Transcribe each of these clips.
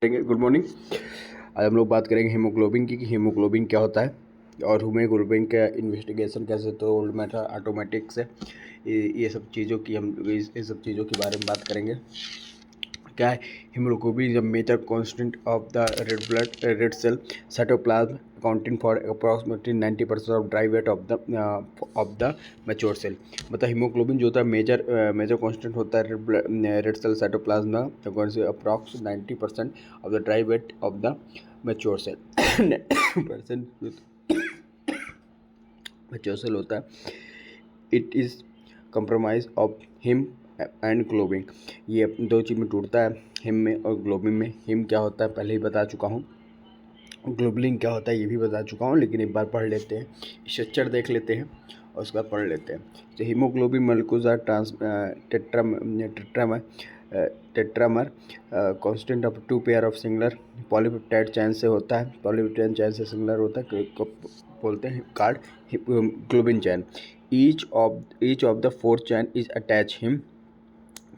Good morning. आज हम लोग बात करेंगे हीमोग्लोबिन की कि हीमोग्लोबिन क्या होता है और हीमोग्लोबिन का इन्वेस्टिगेशन कैसे तो ओल्ड मेथड ऑटोमेटिक से ये सब चीज़ों की हम इस सब चीज़ों के बारे में बात करेंगे। क्या है haemoglobin is a major constant of the red cell cytoplasm accounting for approximately 90% of dry weight of the mature cell. मतलब हीमोग्लोबिन जो होता है मेजर कांस्टेंट होता है रेड सेल साइटोप्लाज्म में approx 90% of the dry weight of the mature cell percent mature cell होता है। It is compromise of haem and globin. ये दो चीज़ में टूटता है, हिम में और ग्लोबिन में। हिम क्या होता है पहले ही बता चुका हूँ, ग्लोबुलिन क्या होता है ये भी बता चुका हूँ, लेकिन एक बार पढ़ लेते हैं, स्ट्रक्चर देख लेते हैं और उसके बाद पढ़ लेते हैं। तो haemoglobin molecules are tetramer constant of 2 pair of singular polypeptide chain से होता है। पॉलीपेप्टाइड चैन से सिंगुलर होता है बोलते हैं card globin chain. Each of the 4 chain is attach haem.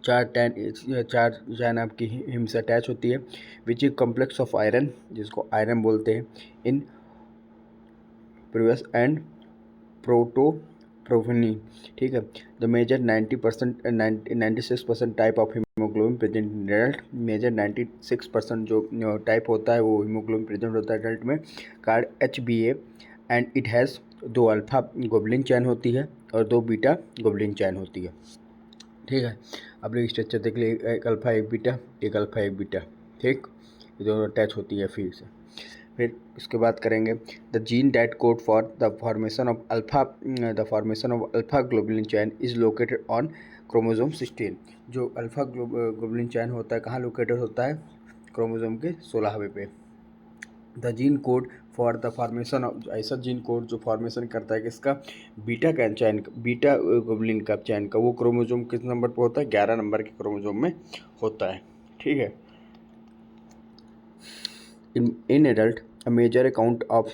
चार चैन आपकी हिम से अटैच होती है। Which is complex of iron, जिसको आयरन बोलते हैं, इन प्रीवियस एंड प्रोटोप्रोफिनी। ठीक है। The major 96% type of haemoglobin present in adult. Major 96% जो टाइप होता है वो हीमोग्लोबिन प्रेजेंट होता है एडल्ट में। Card HbA and it has 2 alpha globulin chain होती है और 2 बीटा ग्लोबुलिन चैन होती है। ठीक है। अब लोग स्ट्रक्चर देख लिए, एक अल्फा एक बीटा, एक अल्फा एक बीटा। ठीक, ये दोनों अटैच होती है फिर इसके बाद करेंगे the gene that code for the formation of alpha globulin chain is located on chromosome 16। जो अल्फा ग्लोबुलिन चैन होता है कहाँ लोकेटेड होता है? क्रोमोसोम के 16वें पे। The gene code for the formation of, ऐसा जीन कोड जो फॉर्मेशन करता है किसका? बीटा ग्लोबुलिन का चैन का, वो क्रोमोसोम किस नंबर पर होता है? 11 नंबर के क्रोमोसोम में होता है। ठीक है। In adult, a major amount of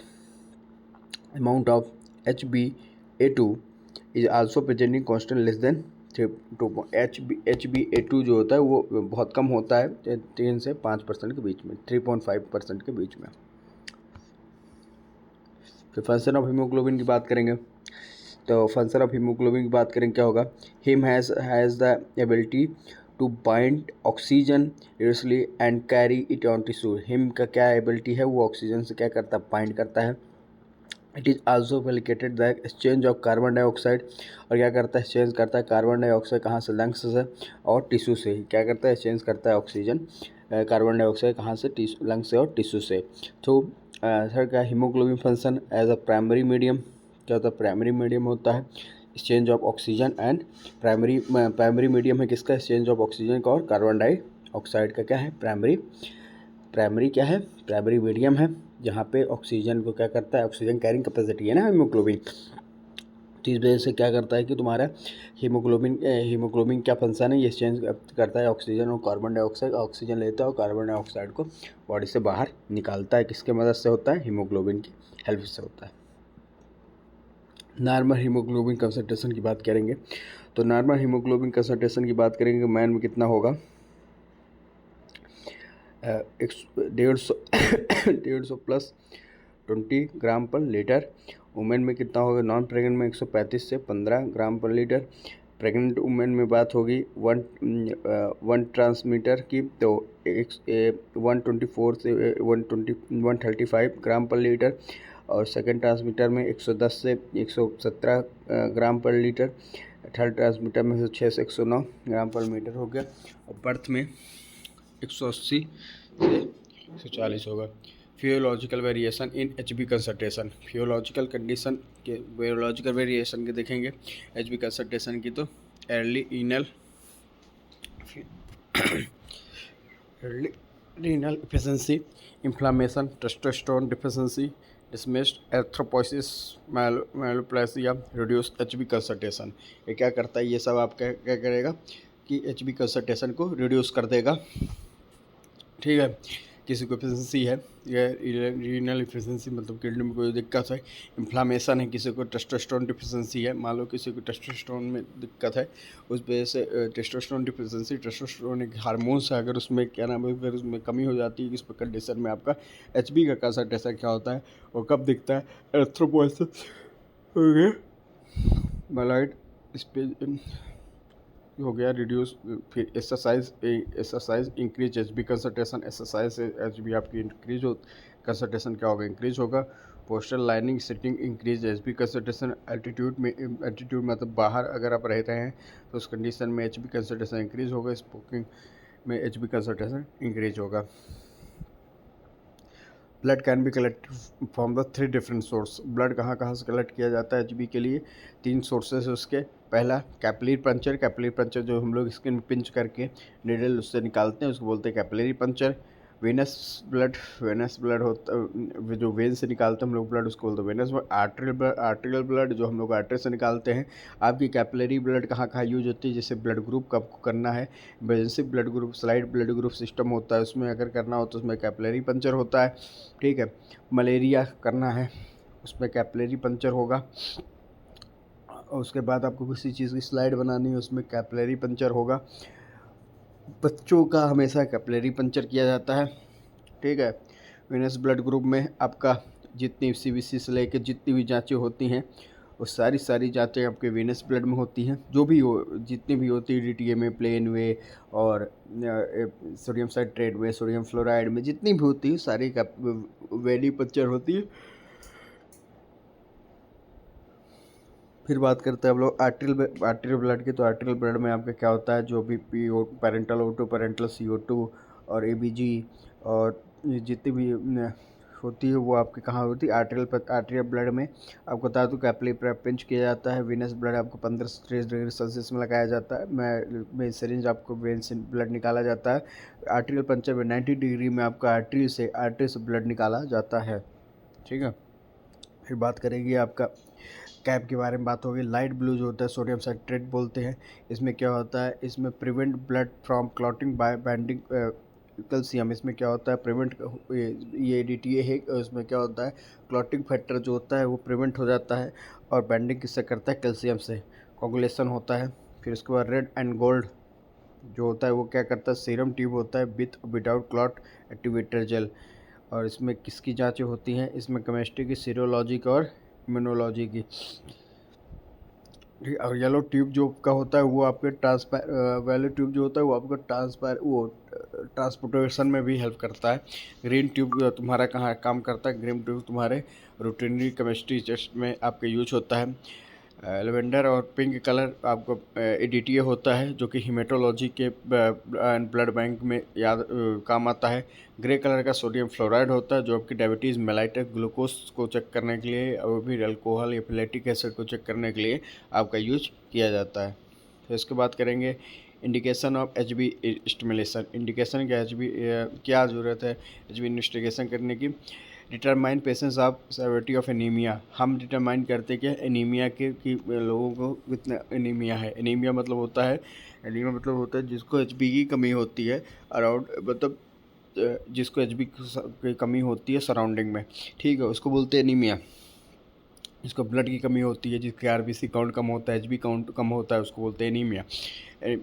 HbA2 is also present in constant less than 2. HbA2 जो होता है वो बहुत कम होता है 3 से 5% के बीच में, 3.5% के बीच में। फिर फंक्शन ऑफ हीमोग्लोबिन की बात करेंगे। तो फंक्शन ऑफ हीमोग्लोबिन की बात करें क्या होगा? Haem has the ability to bind oxygen reversibly and carry it on tissue. Haem का क्या एबिलिटी है? वो ऑक्सीजन से क्या करता है? बाइंड करता है। It is also facilitated the exchange of carbon dioxide. और क्या करता है? एक्सचेंज करता है कार्बन डाइऑक्साइड कहाँ से? लंग्स से और टिश्यू से। क्या करता है? एक्सचेंज करता है ऑक्सीजन कार्बन डाइऑक्साइड कहाँ से? लंग्स से और टिश्यू से। तो सर क्या haemoglobin function as a primary medium, क्या होता है? प्राइमरी मीडियम होता है exchange of oxygen and primary medium है किसका? एक्सचेंज ऑफ ऑक्सीजन का और कार्बन डाइऑक्साइड का। क्या है? प्राइमरी क्या है? प्राइमरी मीडियम है जहाँ पे ऑक्सीजन को क्या करता है? ऑक्सीजन कैरिंग कैपेसिटी है ना हीमोग्लोबिन। तो इस वजह से क्या करता है कि तुम्हारा हीमोग्लोबिन क्या फंक्शन है? ये एक्सचेंज करता है ऑक्सीजन और कार्बन डाइऑक्साइड। ऑक्सीजन लेता है और कार्बन डाइऑक्साइड को बॉडी से बाहर निकालता है। किसके मदद से होता है? हीमोग्लोबिन की हेल्प से होता है। नॉर्मल हीमोग्लोबिन कंसंट्रेशन की बात करेंगे। तो नॉर्मल हीमोग्लोबिन कंसंट्रेशन की बात करेंगे मैन में कितना होगा? 150 प्लस 20 ग्राम पर लीटर। वुमेन में कितना होगा? नॉन प्रेग्नेंट में 135 से 15 ग्राम पर लीटर। प्रेग्नेंट वुमेन में बात होगी वन ट्रांसमीटर की, तो 124 से 135 ग्राम पर लीटर। और सेकेंड ट्रांसमीटर में 110 से 117 ग्राम पर लीटर। थर्ड ट्रांसमीटर में 106 से 109 ग्राम पर मीटर हो गया। और बर्थ में 180 से 140 होगा। Physiological variation in Hb concentration. Physiological condition के बायोलॉजिकल वेरिएशन के देखेंगे Hb कंसंट्रेशन की। तो early renal efficiency, inflammation, testosterone deficiency, dismissed erythropoiesis, myeloplasia, reduce Hb concentration. ये क्या करता है? ये सब आप क्या करेगा कि Hb कंसंट्रेशन को रिड्यूस कर देगा। ठीक है। किसी को एफिशिएंसी है या रीनल एफिशिएंसी मतलब किडनी में कोई दिक्कत है, इन्फ्लामेशन है, किसी को टेस्टोस्टेरोन डिफिशिएंसी है, मान लो किसी को टेस्टोस्टेरोन में दिक्कत है, उस वजह से टेस्टोस्टेरोन डिफिशिएंसी, टेस्टोस्टेरोन एक हार्मोन्स है, अगर उसमें क्या नाम है, अगर उसमें कमी हो जाती है, इस कंडीशन में आपका एचबी का कंसंट्रेशन क्या होता है और कब दिखता है, एरिथ्रोपोइसिस मलाइड हो गया रिड्यूस। फिर exercise increase HB concentration, exercise से एचबी आपकी इंक्रीज हो, कंसंट्रेशन क्या होगा, इंक्रीज होगा। Postal lining sitting increase HB concentration, altitude मतलब बाहर अगर आप रह रहे हैं तो उस कंडीशन में एचबी कंसंट्रेशन इंक्रीज होगा, स्मोकिंग में एचबी कंसंट्रेशन इंक्रीज होगा। Blood can be collect from the 3 different source, blood कहाँ कहाँ से कलेक्ट किया जाता है एचबी के लिए, 3 सोर्सेस है उसके। पहला कैपिलरी पंचर जो हम लोग स्किन में पिंच करके निडल उससे निकालते हैं उसको बोलते हैं कैपिलरी पंचर। वेनस ब्लड होता है जो वेन से निकालते हैं हम लोग ब्लड उसको बोलते हैं वेनस ब्लड। आर्टेरियल ब्लड जो हम लोग आर्टरी से निकालते हैं। आपकी कैपिलरी ब्लड कहाँ कहाँ यूज होती है, जैसे ब्लड ग्रुप का आपको करना है, emergency blood group, slide blood group system होता है, उसमें अगर करना हो तो उसमें कैपिलरी पंचर होता है, ठीक है। मलेरिया करना है उसमें कैपिलरी पंचर होगा। उसके बाद आपको किसी चीज़ की स्लाइड बनानी है उसमें कैपिलरी पंचर होगा। बच्चों का हमेशा कैपिलरी पंचर किया जाता है, ठीक है। वेनस ब्लड ग्रुप में आपका जितनी सीबीसी से लेकर जितनी भी जांचें होती हैं वो सारी जांचें आपके वेनस ब्लड में होती हैं, जो भी हो जितनी भी होती है, डीटीए में, प्लेन वे और सोडियम साइट्रेट में, सोडियम फ्लोराइड में जितनी भी होती है सारी का वेली पंचर होती है। फिर बात करते हैं हम लोग आर्टेरियल ब्लड की। तो आर्टेरियल ब्लड में आपका क्या होता है, जो भी PO parental O2 parental CO2 और एबीजी और जितनी भी होती है वो आपके कहाँ होती है, आर्टेरियल ब्लड में। आपको बता दूँ कैपिलरी पिंच किया जाता है। वीनस ब्लड आपको 15 से 30 डिग्री सेल्सियस में लगाया जाता है, मैं सिरिंज आपको वेन से ब्लड निकाला जाता है। आर्टेरियल पंचर में 90 डिग्री में आपका आर्टरी से ब्लड निकाला जाता है, ठीक है। फिर बात करेंगे आपका कैप के बारे में बात होगी। लाइट ब्लू जो होता है सोडियम साइट्रेट बोलते हैं। इसमें क्या होता है, इसमें prevent blood from clotting bye binding calcium. इसमें क्या होता है, प्रिवेंट ये डीटीए है, इसमें क्या होता है, क्लॉटिंग फैक्टर जो होता है वो प्रिवेंट हो जाता है और बाइंडिंग किससे करता है, कैल्शियम से, कोगुलेशन होता है। फिर उसके बाद रेड एंड गोल्ड जो होता है वो क्या करता है, सीरम ट्यूब होता है with without clot activator gel. और इसमें किसकी जांचें होती हैं, इसमें केमिस्ट्री की, सीरोलॉजी की और इम्यूनोलॉजी की। और येलो ट्यूब जो का होता है वो आपके वेलो ट्यूब जो होता है वो आपका ट्रांसपोर्टेशन में भी हेल्प करता है। ग्रीन ट्यूब तुम्हारा कहाँ काम करता है, ग्रीन ट्यूब तुम्हारे रूटीनरी केमिस्ट्री टेस्ट में आपके यूज होता है। लेवेंडर और पिंक कलर आपको एडीटीए होता है जो कि हीमेटोलॉजी के ब्लड बैंक में काम आता है। ग्रे कलर का सोडियम फ्लोराइड होता है जो आपकी डायबिटीज़ मेलाइटस ग्लूकोज को चेक करने के लिए और भी अल्कोहल या फैटी एसिड को चेक करने के लिए आपका यूज किया जाता है। तो इसके बात करेंगे indication of HB stimulation. Indication क्या क्या ज़रूरत है एचबी इन्वेस्टिगेशन करने की। Determine patients of severity of anaemia. हम डिटरमाइन करते क्या एनीमिया के कि लोगों को कितना एनीमिया है। एनीमिया मतलब होता है जिसको एचबी की कमी होती है अराउंड, मतलब जिसको एचबी की कमी होती है सराउंडिंग में, ठीक है, उसको बोलते हैं एनीमिया। जिसको ब्लड की कमी होती है, जिसके आरबीसी काउंट कम होता है, एचबी काउंट कम होता है, उसको बोलते हैं एनीमिया।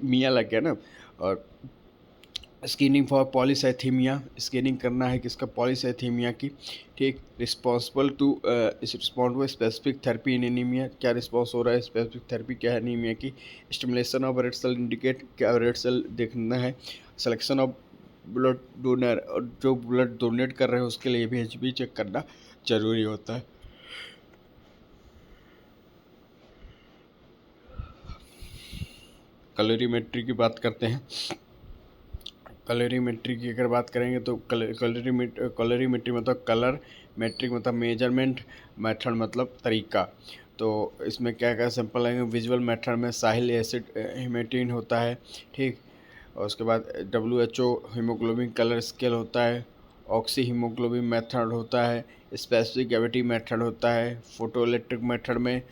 मिया लग गया ना। और स्कैनिंग फॉर पॉलीसाइथीमिया, स्कैनिंग करना है किसका, पॉलीसाइथीमिया की, ठीक। Responsible to respond to specific therapy in anaemia, क्या रिस्पॉन्स हो रहा है, स्पेसिफिक थेरेपी क्या है एनीमिया की। Stimulation of red cell indicate, क्या रेड सेल देखना है। सिलेक्शन ऑफ ब्लड डोनर, और जो ब्लड डोनेट कर रहे हैं उसके लिए भी एचबी चेक करना जरूरी होता है। कैलोरीमेट्री की बात करते हैं। कैलोरीमेट्री की अगर बात करेंगे तो कैलोरीमेट्री मतलब कलर, मेट्रिक मतलब मेजरमेंट, मेथड मतलब तरीका। तो इसमें क्या क्या सिंपल है, विजुअल मेथड में साहिल एसिड हेमेटिन होता है, ठीक। और उसके बाद WHO हीमोग्लोबिन कलर स्केल होता है। ऑक्सी हीमोग्लोबिन मेथड होता है। स्पेसिफिक ग्रेविटी मेथड होता है। फोटो इलेक्ट्रिक मेथड में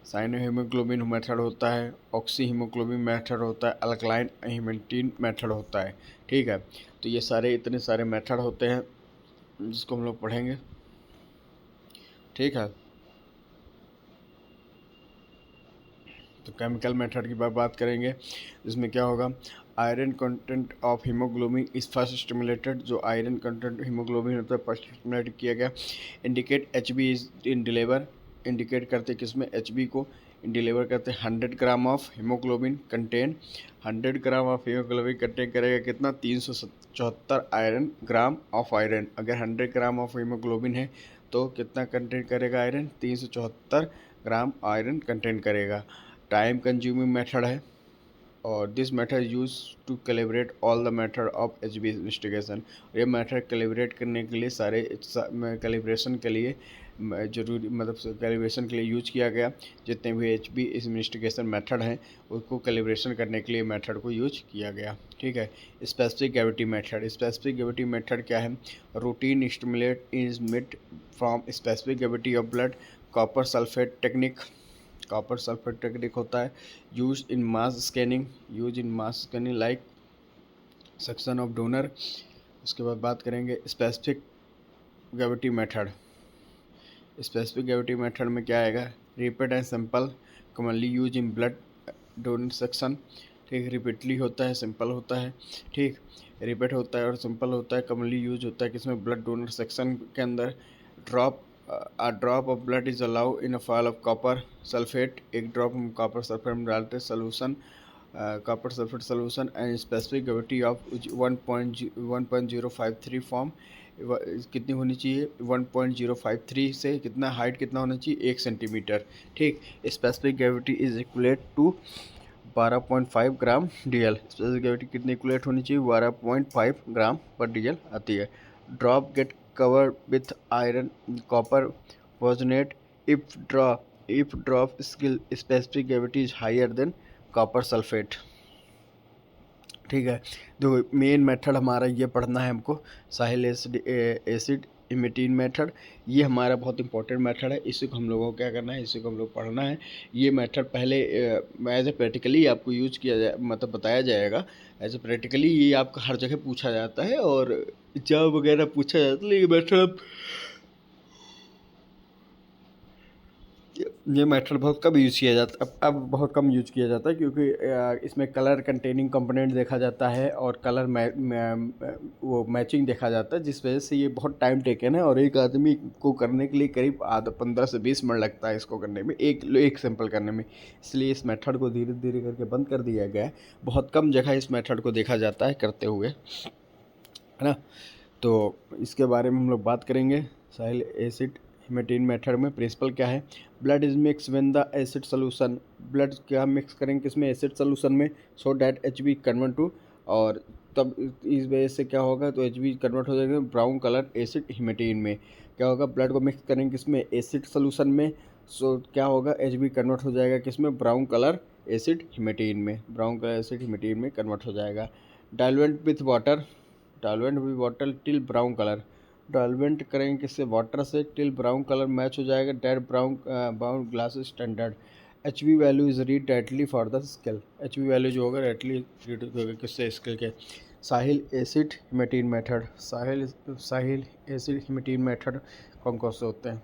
साइनो हीमोग्लोबिन मेथड होता है। ऑक्सी हीमोग्लोबिन मेथड होता है। अल्कलाइन हेमेटिन मेथड होता है, ठीक है। तो ये सारे इतने सारे मेथड होते हैं जिसको हम लोग पढ़ेंगे। ठीक है। तो केमिकल मेथड की बात करेंगे, इसमें क्या होगा, iron content of haemoglobin is first stimulated. जो आयरन कंटेंट हीमोग्लोबिन होता है फर्स्ट स्टिमुलेट किया गया। Indicate H B is in deliver, indicate करते किसमें, एच बी को डिलीवर करते 100 gram of haemoglobin contain, 100 gram of haemoglobin contain करेगा कितना, 374 आयरन ग्राम ऑफ आयरन। अगर 100 ग्राम ऑफ हीमोग्लोबिन है तो कितना कंटेन करेगा आयरन, 374 ग्राम आयरन कंटेन करेगा। टाइम कंज्यूमिंग मेथड है और this method use to calibrate all the method of H B investigation. ये मेथड कैलिब्रेट करने के लिए सारे कैलिब्रेशन के लिए जरूरी, मतलब कैलिब्रेशन के लिए यूज किया गया। जितने भी एच बी इन्वेस्टिगेशन मेथड हैं उसको कैलिब्रेशन करने के लिए मेथड को यूज किया गया। ठीक है। Specific gravity method, specific gravity method क्या है, routine stimulate is made from specific gravity of blood, copper sulphate technique, copper sulphate technique होता है। Use in mass scanning, use in mass scanning like section of donor. उसके बाद बात करेंगे specific gravity method. Specific gravity method में क्या आएगा, repeat and simple, commonly use in blood donor section. ठीक, रिपीटली होता है, सिंपल होता है। ठीक, रिपीट होता है और सिंपल होता है, कॉमनली यूज होता है किसमें, ब्लड डोनर सेक्शन के अंदर। Drop a drop of blood is allowed in a vial of copper sulfate, एक ड्रॉप हम कॉपर सल्फेट में डालते हैं solution, copper sulphate solution and specific gravity of 1.053 form. कितनी होनी चाहिए, 1.053 से कितना हाइट कितना होना चाहिए, 1 सेंटीमीटर। ठीक, specific gravity is equated to 12.5 gram DL. Specific gravity कितनी इक्वलेट होनी चाहिए, 12.5 ग्राम पर डीएल आती है। Drop get covered with iron copper bosonate if drop skill specific gravity is higher than copper sulfate। ठीक है। तो मेन मेथड हमारा ये पढ़ना है हमको, साहिल एसिड इमिटीन मेथड। ये हमारा बहुत इंपॉर्टेंट मेथड है, इसी को हम लोगों को क्या करना है, इसी को हम लोग पढ़ना है। ये मेथड पहले एज ए प्रैक्टिकली आपको यूज किया जाए, मतलब बताया जाएगा एज ए प्रैक्टिकली। ये आपका हर जगह पूछा जाता है और जब वगैरह पूछा जाता है। ये मेथड ये मेथड बहुत कम यूज़ किया जाता है, अब बहुत कम यूज किया जाता है क्योंकि इसमें कलर कंटेनिंग कंपोनेंट देखा जाता है और कलर वो मैचिंग देखा जाता है, जिस वजह से ये बहुत टाइम टेकन है और एक आदमी को करने के लिए करीब आधा 15 से 20 मिनट लगता है इसको करने में, एक सैंपल करने में। इसलिए इस मेथड को धीरे धीरे करके बंद कर दिया गया है। बहुत कम जगह इस मेथड को देखा जाता है करते हुए, है ना। तो इसके बारे में हम लोग बात करेंगे। साहिल एसिड हिमेटीन मेथड में प्रिंसिपल क्या है, blood is mix when the acid solution, blood क्या मिक्स करेंगे किसमें, एसिड सोल्यूशन में, so that H B convert to, और तब इस वजह से क्या होगा, तो एच बी कन्वर्ट हो जाएगा ब्राउन कलर एसिड हिमेटीन में। क्या होगा, ब्लड को मिक्स करेंगे किसमें, एसिड सोल्यूशन में, सो क्या होगा, एच बी कन्वर्ट हो जाएगा किसमें, ब्राउन कलर एसिड हिमेटीन में, ब्राउन कलर एसिड हिमेटीन में कन्वर्ट हो जाएगा। Diluent with water, diluent with water till brown colour, diluent करेंगे किससे, वाटर से, टिल ब्राउन कलर मैच हो जाएगा, dead brown glass standard. H B value is read directly for the scale, H B value जो होगा directly read होगा किससे, scale के। Sahli acid haematin method, Sahli acid haematin method कौन कौन से होते हैं।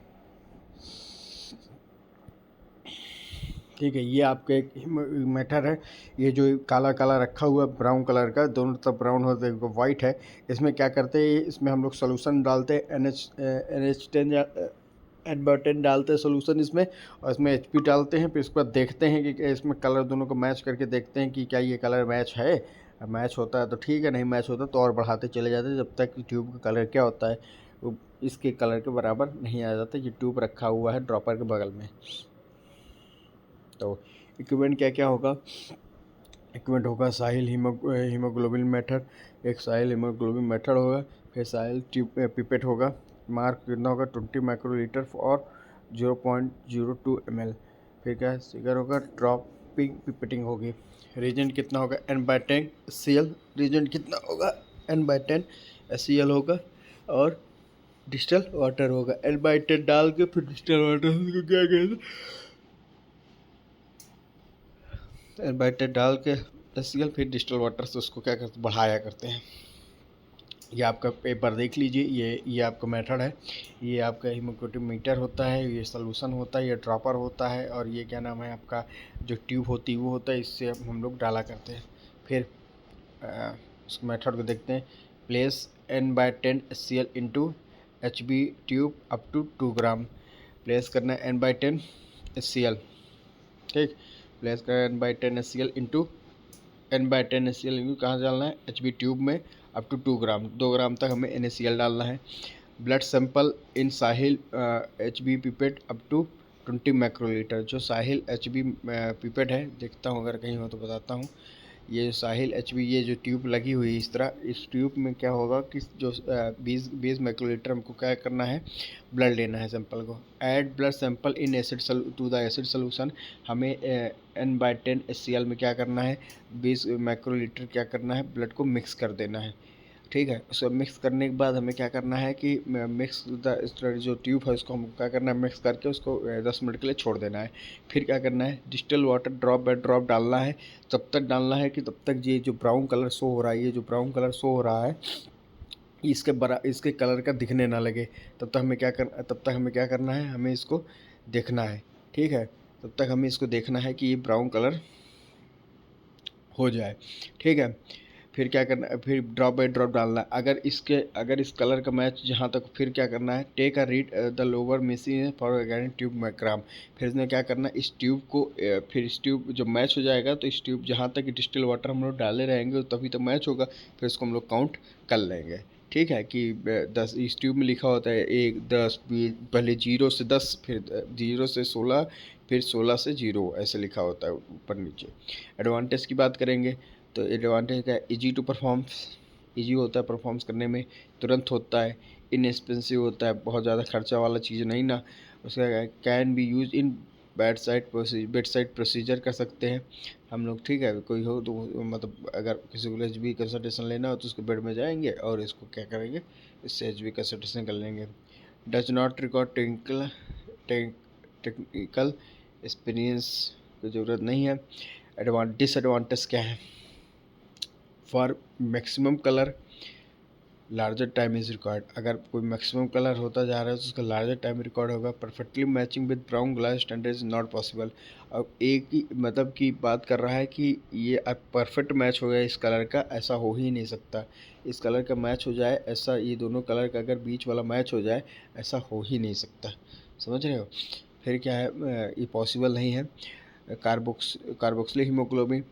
ठीक है, ये आपका एक मेथड है। ये जो काला काला रखा हुआ ब्राउन कलर का, दोनों तरफ ब्राउन होता है, वाइट है। इसमें क्या करते हैं, इसमें हम लोग सोल्यूशन डालते हैं, NH10 या N/10 डालते हैं सोल्यूशन इसमें, और इसमें HP डालते हैं। फिर उसके बाद देखते हैं कि इसमें कलर दोनों को मैच करके देखते हैं कि क्या ये कलर मैच है। मैच होता है तो ठीक है, नहीं मैच होता तो और बढ़ाते चले जाते हैं जब तक कि ट्यूब का कलर क्या होता है, वो इसके कलर के बराबर नहीं आ जाता। ये ट्यूब रखा हुआ है ड्रॉपर के बगल में। तो इक्विपमेंट क्या क्या होगा, इक्विपमेंट होगा साहिल हीमोग्लोबिन मेथड, एक साहिल हीमोग्लोबिन मेथड होगा। फिर साहिल पिपेट होगा, मार्क कितना होगा, 20 माइक्रोलीटर और 0.02 ml। फिर क्या है, सिगर होगा, ड्रॉपिंग पिपेटिंग होगी। रीजेंट कितना होगा, N/10 SCL, रीजेंट कितना होगा, N/10 SCL होगा। और डिस्टल वाटर होगा, N/10 डाल के फिर डिस्टल वाटर को क्या कहते हैं, N/10 डाल के HCl, फिर डिस्टिल वाटर से उसको क्या करते बढ़ाया करते हैं। ये आपका पेपर देख लीजिए, ये आपका मेथड है। ये आपका हीमोग्लोबिनोमीटर होता है, ये सॉल्यूशन होता है, ये ड्रॉपर होता है, और ये क्या नाम है आपका जो ट्यूब होती है वो होता है, इससे हम लोग डाला करते हैं। फिर उस मेथड को देखते हैं। Place N/10 HCl into HB tube up to 2 gram. Place करना है N/10 HCl, ठीक। प्लेस करना है N/10 HCl into N/10 HCl into कहाँ डालना है, HB ट्यूब में अप टू 2 ग्राम, 2 ग्राम तक हमें NaCl डालना है। Blood sample in Sahli HB pipette up to 20 microlitre. जो साहिल HB पिपेट है, देखता हूँ अगर कहीं हो तो बताता हूँ। ये साहिल HB, ये जो ट्यूब लगी हुई है इस तरह, इस ट्यूब में क्या होगा कि जो 20 माइक्रोलीटर हमको क्या करना है, ब्लड लेना है सैंपल को। Add blood sample in acid to the acid solution. हमें N/10 HCl में क्या करना है, 20 माइक्रोलीटर क्या करना है, ब्लड को मिक्स कर देना है, ठीक है। उसको मिक्स करने के बाद हमें क्या करना है कि मिक्स द जो ट्यूब है उसको हम क्या करना है, मिक्स करके उसको 10 मिनट के लिए छोड़ देना है। फिर क्या करना है, distil water drop by drop डालना है। तब तक डालना है कि तब तक ये जो ब्राउन कलर शो हो रहा है, ये जो ब्राउन कलर शो हो रहा है इसके कलर का दिखने ना लगे। तब तक हमें क्या करना है, हमें इसको देखना है, ठीक है। तब तक हमें इसको देखना है कि ये ब्राउन कलर हो जाए, ठीक है। फिर क्या करना है, फिर ड्रॉप बाय ड्रॉप डालना है। अगर इस कलर का मैच जहाँ तक, फिर क्या करना है, take a read the lower machine for organic tube मैग्राम। फिर इसने क्या करना है, इस ट्यूब को फिर इस ट्यूब जो मैच हो जाएगा, तो इस ट्यूब जहाँ तक डिस्टिल वाटर हम लोग डाले रहेंगे तभी तो मैच होगा। फिर इसको हम लोग काउंट कर लेंगे, ठीक है। कि 10, इस ट्यूब में लिखा होता है 1, 10, 20, पहले 0 से 10, फिर 0 से 16, फिर 16 से 0, ऐसे लिखा होता है ऊपर नीचे। एडवांटेज की बात करेंगे तो एडवांटेज क्या है, इजी टू परफॉर्म्स, इजी होता है परफॉर्म्स करने में, तुरंत होता है, इनएक्सपेंसिव होता है, बहुत ज़्यादा खर्चा वाला चीज़ नहीं ना। उसका can be use in bed side procedure कर सकते हैं हम लोग, ठीक है। कोई हो तो मतलब अगर किसी को HB कंसल्टेशन लेना हो तो उसके बेड में जाएंगे और इसको क्या करेंगे, इससे HB कंसल्टेशन कर लेंगे। Does not record technical experience की ज़रूरत नहीं है। डिसएडवांटेज क्या है, for maximum colour larger time is required. अगर कोई मैक्सिमम कलर होता जा रहा है तो उसका लार्जर टाइम रिकॉर्ड होगा। Perfectly matching with brown glass standard is not possible. अब एक ही मतलब की बात कर रहा है कि ये अब परफेक्ट मैच हो गया इस कलर का, ऐसा हो ही नहीं सकता। इस कलर का मैच हो जाए ऐसा, ये दोनों कलर का अगर बीच वाला मैच हो जाए, ऐसा हो ही नहीं सकता, समझ रहे हो। फिर क्या है, ये पॉसिबल नहीं है। कार्बोक्सिल हीमोग्लोबिन,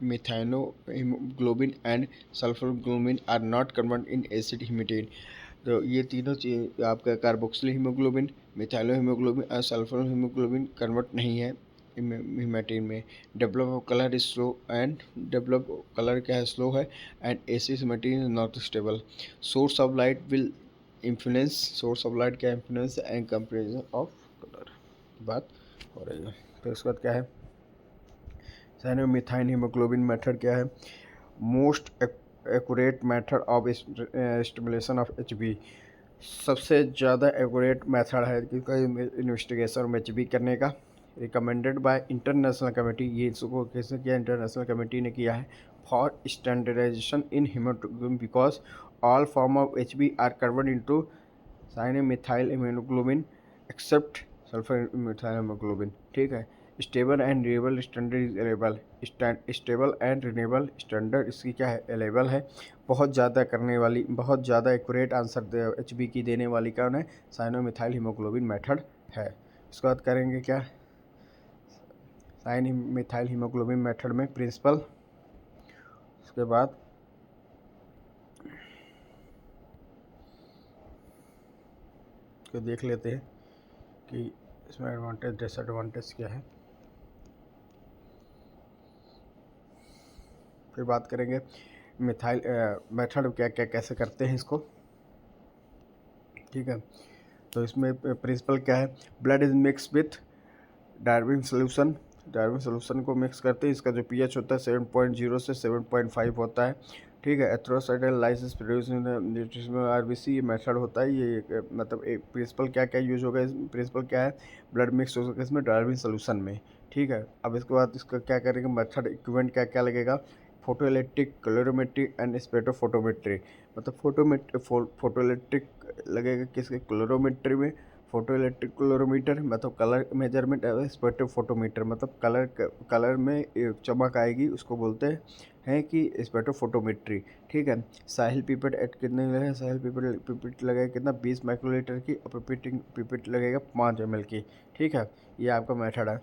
मिथाइनो haemoglobin and sulphoglobin are not convert in acid haematin. तो ये तीनों चीज आपका कार्बोक्सिल हीमोग्लोबिन, मिथाइलो हीमोग्लोबिन और सल्फर हीमोग्लोबिन कन्वर्ट नहीं है हीमेटीन में। Develop colour is slow and develop colour क्या है, स्लो है, and acid haematin is not stable. Source of light will influence, source of light क्या influence and comparison of colour की बात हो रही है। तो इसके बाद क्या है, साइनोमिथाइन हीमोग्लोबिन मेथड क्या है, most accurate method of stimulation of HB। सबसे ज़्यादा एक्यूरेट मेथड है इन्वेस्टिगेशन में HB करने का। रिकमेंडेड बाय इंटरनेशनल कमेटी, ये इसको कैसे किया, इंटरनेशनल कमेटी ने किया है। For standardisation in haemoglobin because all form of HB are convert into cyanomethyl haemoglobin except sulphur methyl haemoglobin, ठीक है। Stable and renewable standard is available. Stable and renewable standard इसकी क्या है, अवेलेबल है। बहुत ज़्यादा करने वाली, बहुत ज़्यादा एक्यूरेट आंसर HB की देने वाली कौन है, साइनोमिथाइल हीमोग्लोबिन मेथड है। इसके बाद करेंगे क्या, साइन मिथाइल हीमोग्लोबिन मेथड में प्रिंसिपल। उसके बाद को देख लेते हैं कि इसमें एडवांटेज डिसएडवांटेज क्या है। फिर बात करेंगे मिथाइल मेथड क्या क्या कैसे करते हैं इसको, ठीक है। तो इसमें प्रिंसिपल क्या है, blood is mix with Darwin solution. Darwin solution को मिक्स करते हैं, इसका जो pH होता है 7.0 से 7.5 होता है, ठीक है। एथ्रोसाइडल लाइसिस प्रोड्यूस न्यूट्रिशनल RBC ये मेथड होता है। ये मतलब एक प्रिंसिपल क्या क्या यूज होगा, प्रिंसिपल क्या है, ब्लड मिक्स हो सके इसमें डार्विन सोल्यूशन में, ठीक है। अब इसके बाद इसका क्या करेंगे, मेथड इक्विपमेंट क्या क्या लगेगा, photo electric, calorimetry and spectrophotometry. मतलब फोटो इलेक्ट्रिक लगेगा किसके, क्लोरोमेट्री में, फोटो इलेक्ट्रिक क्लोरोमीटर मतलब कलर मेजरमेंट, स्पेक्ट्रोफोटोमीटर मतलब कलर में चमक आएगी, उसको बोलते हैं कि स्पेक्ट्रोफोटोमेट्री। ठीक है। साहिल पिपेट एट कितने लगेगा, साहिल पिपेट लगेगा कितना, 20 माइक्रोलीटर की, और पिपेट लगेगा 5 ml की। ठीक है, ये आपका मेथड है।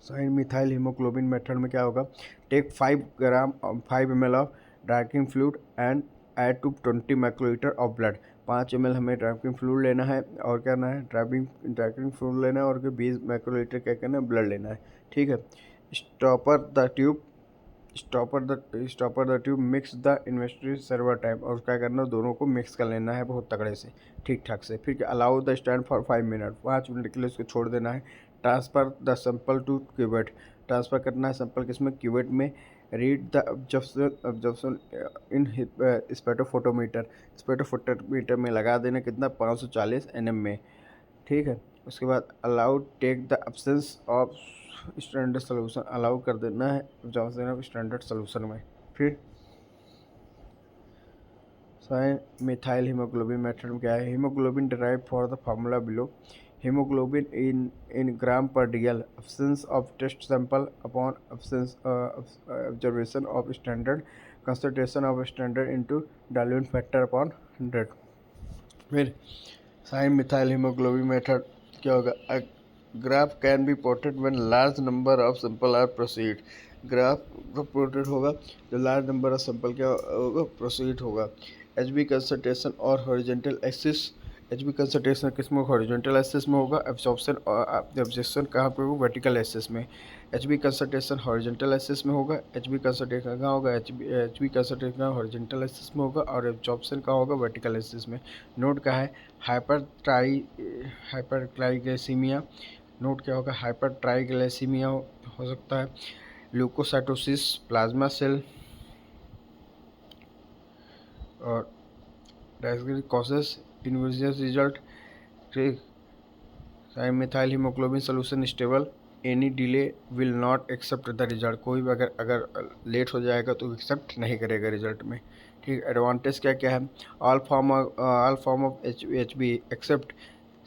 साइन मिथाइल हीमोग्लोबिन मेथड में क्या होगा, टेक 5 ml ऑफ ड्राइकिंग fluid and add to 20 microlitre of blood. 5 ml हमें ड्राइकिंग फ्लूइड लेना है, और क्या करना है, ड्राइकिंग फ्लूइड लेना है, और 20 माइक्रोलीटर क्या करना है, ब्लड लेना है। ठीक है। Stopper the tube stopper the tube mix the इन्वेस्टरी सर्वर टाइम, और क्या करना है, दोनों को मिक्स कर लेना है बहुत तगड़े से, ठीक ठाक से। फिर allow the stand for 5 minute, 5 minute के लिए उसको छोड़ देना है। Transfer the sample to cuvette, transfer करना है सैंपल किसमें, क्यूवेट में। Read the observation in spectrophotometer में लगा देना कितना, 540 nm में। ठीक है। उसके बाद allow take the absence of standard solution, allow कर देना है स्टैंडर्ड सोल्यूशन में। फिर साइन मिथाइल हीमोग्लोबिन मेथड में क्या है, haemoglobin derive for the formula below, haemoglobin in gram per DL, absence of test sample upon absence observation of standard, concentration of standard into dilution factor upon 100। फिर cyan methyl haemoglobin method क्या होगा, graph can be plotted when large number of sample are proceed, graph plotted होगा जो large number of sample क्या होगा, proceed होगा। H B concentration और horizontal axis, H B concentration किस में, हॉरिजेंटल एक्सिस में होगा, एब्जॉर्प्शन कहाँ पे होगा, वर्टिकल एक्सिस में। H B concentration horizontal axis में होगा, एच बी कंसंट्रेशन कहाँ होगा, H B concentration horizontal axis में होगा, और एब्जॉर्प्शन कहाँ होगा, वर्टिकल एक्सिस में। नोट क्या है, हाइपरट्राइग्लिसेमिया, नोट क्या होगा, हाइपरट्राइग्लिसेमिया हो सकता है, ल्यूकोसाइटोसिस, प्लाज्मा सेल, और कॉसेस इन्वर्जन रिजल्ट। ठीक। Methyl haemoglobin solution stable, any delay will not accept the result, कोई भी अगर लेट हो जाएगा तो एक्सेप्ट नहीं करेगा रिजल्ट में। ठीक। एडवांटेज क्या क्या है, all form of H B except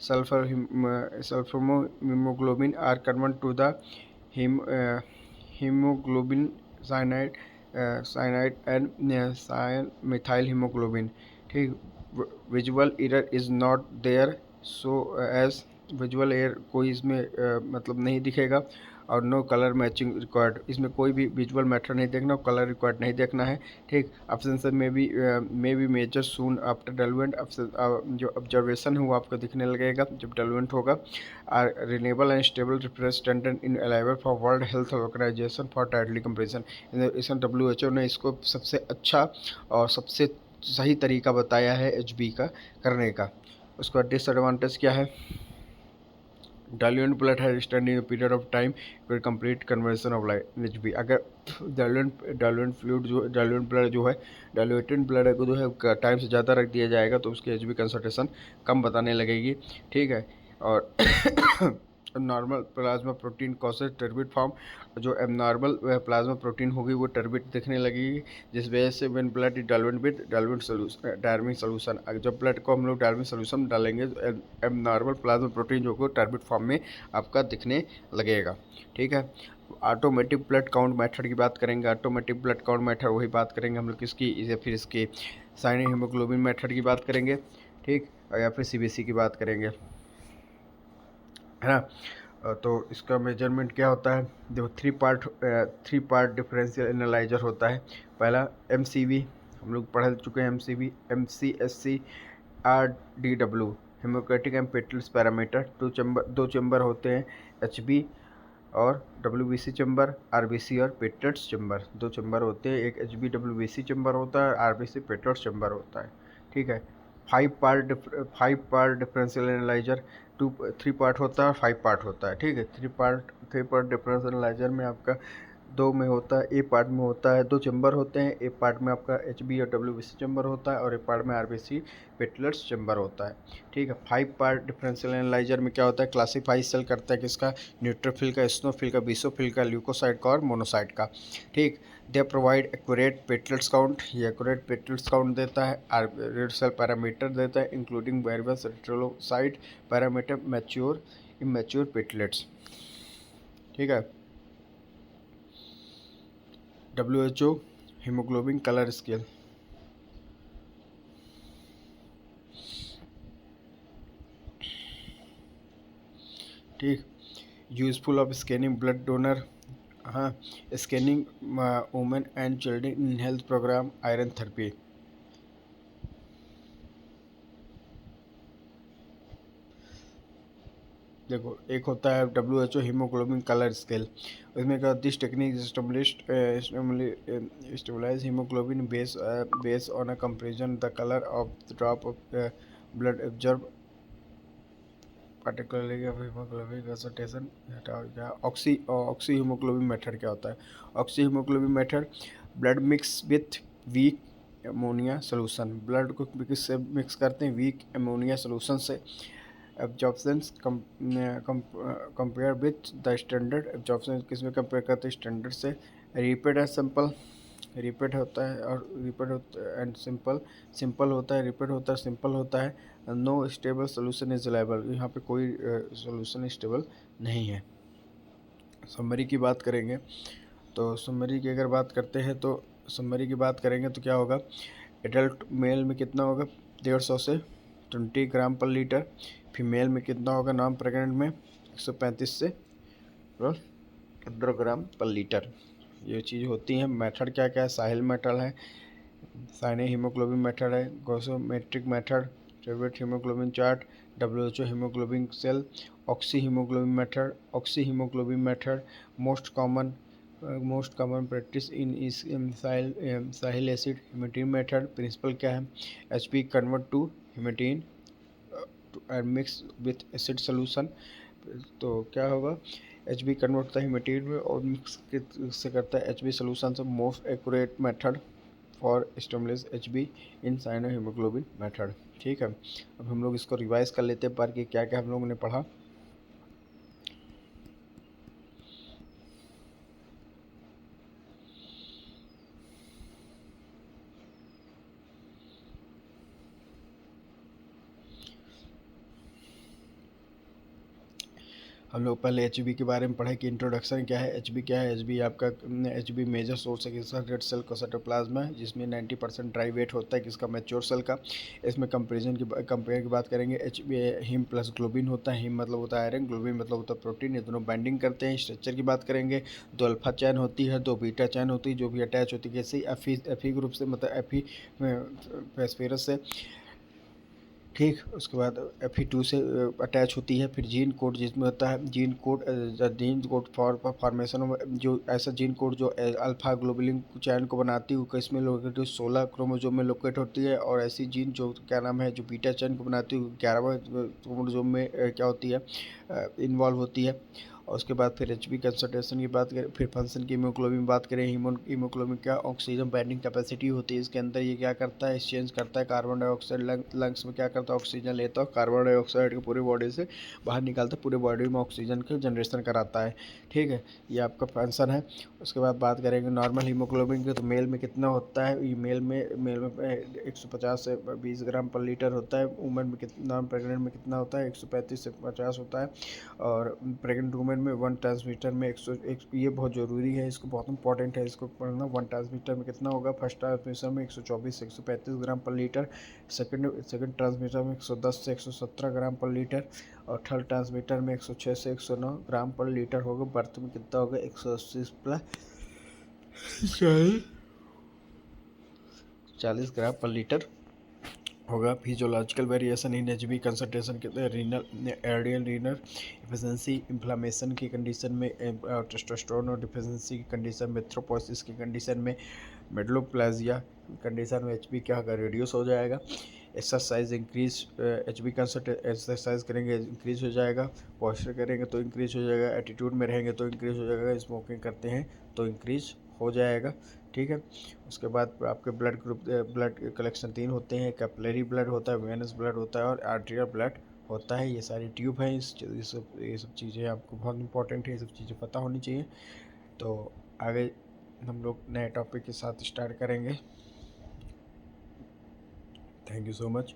sulphur haemoglobin are convert to the haemoglobin cyanide and cyan methyl haemoglobin. ठीक। Visual error is not there, so as visual air कोई इसमें मतलब नहीं दिखेगा, और नो कलर मैचिंग रिक्वायर्ड, इसमें कोई भी विजुअल मैटर नहीं देखना, कलर रिक्वायर्ड नहीं देखना है। ठीक। एब्सेंस में भी मेजर सून आफ्टर डेलवेंट, जो ऑब्जर्वेशन है वो आपको दिखने लगेगा जब डेलवेंट होगा। Are renewable and stable reference standard in अलाइवर for World Health Organisation for tightly comparison, इसमें WHO ने इसको सबसे अच्छा और सबसे सही तरीका बताया है HB का करने का। उसके बाद डिसएडवांटेज क्या है, डाइल्यूटेड ब्लड है स्टैंडिंग पीरियड ऑफ टाइम फिर कंप्लीट कन्वर्जन ऑफ HB, अगर डाइल्यूटेड ब्लड को जो है टाइम से ज़्यादा रख दिया जाएगा तो उसकी HB कंसंट्रेशन कम बताने लगेगी। ठीक है। और normal plasma protein causes turbid form, जो एबनॉर्मल प्लाज्मा प्रोटीन होगी वो टर्बिड दिखने लगेगी, जिस वजह से when blood is diluted with Darwin solution, जब ब्लड को हम लोग डार्विन सोल्यूशन डालेंगे तो एबनॉर्मल प्लाज्मा प्रोटीन जो को टर्बिड फॉर्म में आपका दिखने लगेगा। ठीक है। ऑटोमेटिक ब्लड काउंट मेथड की बात करेंगे, ऑटोमेटिक ब्लड काउंट मेथड वही बात करेंगे हम लोग किसकी, या फिर इसकी साइन हीमोग्लोबिन मेथड की बात करेंगे। ठीक। या फिर CBC की बात करेंगे, है ना। तो इसका मेजरमेंट क्या होता है, देखो थ्री पार्ट डिफरेंशियल एनालाइजर होता है। पहला MCV, हम लोग पढ़ चुके हैं MCV, MCSC, RDW, haematocrit and platelets parameter, दो चैम्बर होते हैं, HB और WBC चैम्बर, RBC और पेटल्स चैम्बर, दो चैम्बर होते हैं, एक HB WBC चैम्बर होता है, RBC पेटल्स चैम्बर होता है। ठीक है। 5 पार्ट डिफरेंशियल एनालाइजर, 3 पार्ट होता है, 5 पार्ट होता है। ठीक है। थ्री पार्ट डिफरेंशियल एनालाइजर में आपका दो में होता है, ए पार्ट में होता है, दो चैम्बर होते हैं, ए पार्ट में आपका एच बी और डब्ल्यू बी सी चैम्बर होता है और ए पार्ट में आर बी सी पेटलेट्स चैम्बर होता है। ठीक है, 5 पार्ट डिफरेंशियल एनालाइजर में क्या होता है, क्लासीफाई सेल करता है किसका, न्यूट्रोफिल का, स्नोफिल का, बेसोफिल का, ल्यूकोसाइट का और मोनोसाइट का। ठीक, they provide accurate platelets count, ये एक्यूरेट पेटलेट्स काउंट देता है, रेड सेल पैरामीटर देता है including variables reticulocyte parameter, mature immature platelets. ठीक है, WHO हीमोग्लोबिन कलर स्केल। ठीक, useful of scanning blood donor, हाँ, scanning women and children in health programme, iron therapy. देखो, एक होता है WHO हीमोग्लोबिन कलर स्केल, उसमें क्या, this technique stabilise haemoglobin base on a comparison the colour of the drop of blood absorb particularly of haemoglobin concentration. Oxy haemoglobin method क्या होता है, oxy haemoglobin method, blood mix with weak ammonia solution, blood को किससे mix करते हैं, weak ammonia solution से। Absorption compare with the standard, absorption किस में कंपेयर करते हैं, स्टैंडर्ड से। रिपीट एंड सिंपल, रिपीट होता है और रिपीट होता एंड सिंपल, सिंपल होता है, रिपीट होता है, सिंपल होता है। No stable solution is available, यहाँ पे कोई सोल्यूशन स्टेबल नहीं है। समरी की बात करेंगे तो समरी की अगर बात करते हैं तो समरी की बात करेंगे तो क्या होगा, एडल्ट मेल में कितना होगा, 150 से 20 ग्राम पर लीटर, फीमेल में कितना होगा, नॉन प्रेग्नेंट में 135 से 15 ग्राम पर लीटर। ये चीज़ होती हैं। मेथड क्या क्या है, साहिल मेथड है, साइने हीमोग्लोबिन मेथड है, gasometric method, favourite haemoglobin chart, WHO haemoglobin cell, oxy haemoglobin method, oxy haemoglobin method, most common practice in इस Sahli acid haematin method. Principle क्या है, HP convert to haematin and mix with acid solution. तो क्या होगा, HP convert होता है हिमेटीन में और मिक्स से करता है HB सोल्यूशन से। Most accurate method for establish HB in cyano haemoglobin method. ठीक है, अब हम लोग इसको रिवाइज कर लेते हैं पर कि क्या क्या हम लोगों ने पढ़ा। हम लोग पहले HB के बारे में पढ़े कि इंट्रोडक्शन क्या है, HB क्या है। HB आपका HB मेजर सोर्स है किसका, रेड सेल का साइटोप्लाज्मा, जिसमें 90% ड्राई वेट होता है किसका, मैच्योर सेल का। इसमें कंपेयर की बात करेंगे, HB हीम प्लस ग्लोबिन होता है, हीम मतलब होता है आयरन, ग्लोबिन मतलब होता है प्रोटीन, ये दोनों बाइंडिंग करते हैं। स्ट्रक्चर की बात करेंगे, 2 अल्फा चैन होती है, 2 बीटा चैन होती है जो भी अटैच होती है, जैसे एफी ग्रुप से, मतलब एफी फेस्फेरस से। ठीक, उसके बाद Fe2 से अटैच होती है। फिर जीन कोड जिसमें होता है, जीन कोड फॉर्मेशन, जो ऐसा जीन कोड जो अल्फा ग्लोबुलिन चैन को बनाती है किसमें लोकेट, 16 क्रोमोजोम में लोकेट होती है। और ऐसी जीन जो क्या नाम है, जो बीटा चैन को बनाती है 11वें क्रोमोजोम में क्या होती है, इन्वॉल्व होती है। और उसके बाद फिर HB कंसंट्रेशन की बात करें, फिर फंक्शन की हीमोग्लोबिन की बात करें, हीमोग्लोबिन क्या ऑक्सीजन बाइंडिंग कैपेसिटी होती है इसके अंदर, ये क्या करता है, एक्सचेंज करता है कार्बन डाइऑक्साइड, लंग्स में क्या करता है, ऑक्सीजन लेता है, कार्बन डाइऑक्साइड को पूरी बॉडी से बाहर निकालता है, पूरी बॉडी में ऑक्सीजन का जनरेशन कराता है। ठीक है, ये आपका फंक्शन है। उसके बाद बात करेंगे नॉर्मल हीमोग्लोबिन की, तो मेल में कितना होता है, ये मेल में 150 से 20 ग्राम पर लीटर होता है। वुमेन में कितना, नॉन प्रेग्नेंट में कितना होता है, 135 से 50 होता है। और प्रेग्नेंट वुमेन में 1 ट्रांसमीटर में 101, ये बहुत ज़रूरी है, इसको बहुत इंपॉर्टेंट है इसको पढ़ना। 1 ट्रांसमीटर में कितना होगा, फर्स्ट ट्रांसमीटर में 124 से 135 ग्राम पर लीटर, सेकंड ट्रांसमीटर में 110 से 117 ग्राम पर लीटर, और थर्ड ट्रांसमीटर में 106 से 109 ग्राम पर लीटर होगा। बर्थ में कितना होगा, 180 प्लस 40 ग्राम पर लीटर होगा। Physiological variation in HB concentration के रीनल एडियल रीनर डिफिशिएंसी, इन्फ्लामेशन की कंडीशन में, टेस्टोस्टेरोन और डिफिशिएंसी की कंडीशन में, थ्रोम्बोसिस की कंडीशन में, मेडलोप्लाजिया कंडीशन में HB क्या होगा, रिड्यूस हो जाएगा। Exercise increase, HB concert exercise करेंगे इंक्रीज हो जाएगा, पॉस्चर करेंगे तो इंक्रीज हो जाएगा, एटीट्यूड में रहेंगे तो इंक्रीज हो जाएगा, स्मोकिंग करते हैं तो इंक्रीज हो जाएगा। ठीक है, उसके बाद आपके ब्लड ग्रुप, ब्लड कलेक्शन 3 होते हैं, कैपिलरी ब्लड होता है, वेनस ब्लड होता है और आर्टेरियल ब्लड होता है। ये सारी ट्यूब हैं, ये सब चीज़ें आपको बहुत इंपॉर्टेंट है, ये सब चीज़ें पता होनी चाहिए। तो आगे हम लोग नए टॉपिक के साथ स्टार्ट करेंगे। Thank you so much.